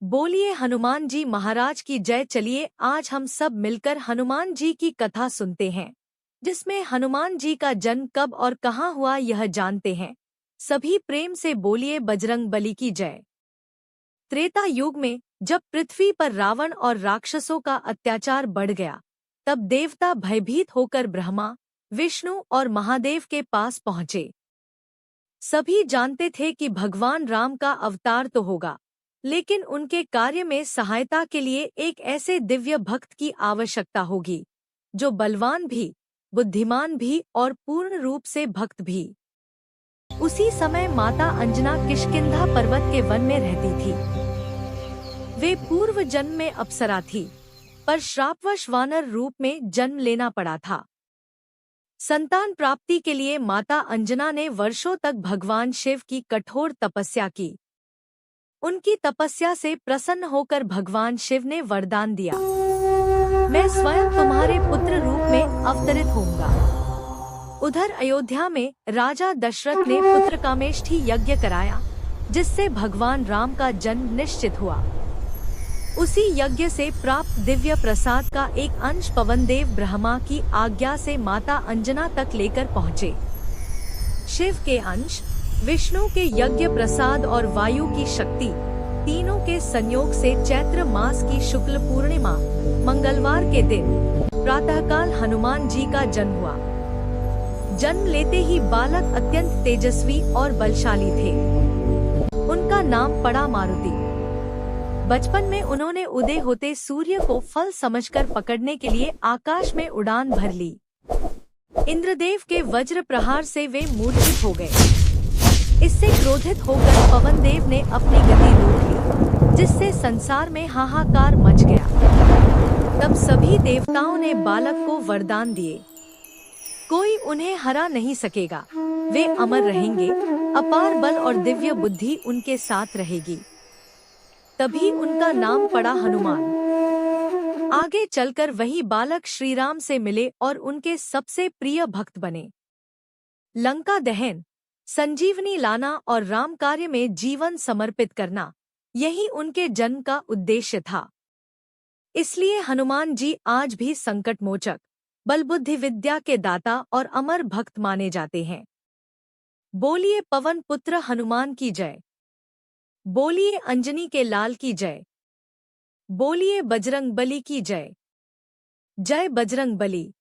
बोलिए हनुमान जी महाराज की जय। चलिए आज हम सब मिलकर हनुमान जी की कथा सुनते हैं, जिसमें हनुमान जी का जन्म कब और कहाँ हुआ यह जानते हैं। सभी प्रेम से बोलिए बजरंग बली की जय। त्रेता युग में जब पृथ्वी पर रावण और राक्षसों का अत्याचार बढ़ गया, तब देवता भयभीत होकर ब्रह्मा, विष्णु और महादेव के पास पहुँचे। सभी जानते थे कि भगवान राम का अवतार तो होगा, लेकिन उनके कार्य में सहायता के लिए एक ऐसे दिव्य भक्त की आवश्यकता होगी, जो बलवान भी, बुद्धिमान भी और पूर्ण रूप से भक्त भी। उसी समय माता अंजना किष्किंधा पर्वत के वन में रहती थी। वे पूर्व जन्म में अप्सरा थी, पर श्रापवश वानर रूप में जन्म लेना पड़ा था। संतान प्राप्ति के लिए माता अंजना ने वर्षों तक भगवान शिव की कठोर तपस्या की। उनकी तपस्या से प्रसन्न होकर भगवान शिव ने वरदान दिया, मैं स्वयं तुम्हारे पुत्र रूप में अवतरित होऊंगा। उधर अयोध्या में राजा दशरथ ने पुत्र कामेष्ठी यज्ञ कराया, जिससे भगवान राम का जन्म निश्चित हुआ। उसी यज्ञ से प्राप्त दिव्य प्रसाद का एक अंश पवनदेव ब्रह्मा की आज्ञा से माता अंजना तक लेकर पहुँचे। शिव के अंश, विष्णु के यज्ञ प्रसाद और वायु की शक्ति, तीनों के संयोग से चैत्र मास की शुक्ल पूर्णिमा मंगलवार के दिन प्रातःकाल हनुमान जी का जन्म हुआ। जन्म लेते ही बालक अत्यंत तेजस्वी और बलशाली थे। उनका नाम पड़ा मारुति। बचपन में उन्होंने उदय होते सूर्य को फल समझकर पकड़ने के लिए आकाश में उड़ान भर ली। इंद्रदेव के वज्र प्रहार से वे मूर्छित हो गए। इससे क्रोधित होकर पवनदेव ने अपनी गति रोक ली, जिससे संसार में हाहाकार मच गया। तब सभी देवताओं ने बालक को वरदान दिए, कोई उन्हें हरा नहीं सकेगा, वे अमर रहेंगे, अपार बल और दिव्य बुद्धि उनके साथ रहेगी। तभी उनका नाम पड़ा हनुमान। आगे चलकर वही बालक श्री राम से मिले और उनके सबसे प्रिय भक्त बने। लंका दहन, संजीवनी लाना और राम कार्य में जीवन समर्पित करना, यही उनके जन्म का उद्देश्य था। इसलिए हनुमान जी आज भी संकट मोचक, बलबुद्धि विद्या के दाता और अमर भक्त माने जाते हैं। बोलिए पवन पुत्र हनुमान की जय। बोलिए अंजनी के लाल की जय। बोलिए बजरंग बली की जय। जय बजरंग बली।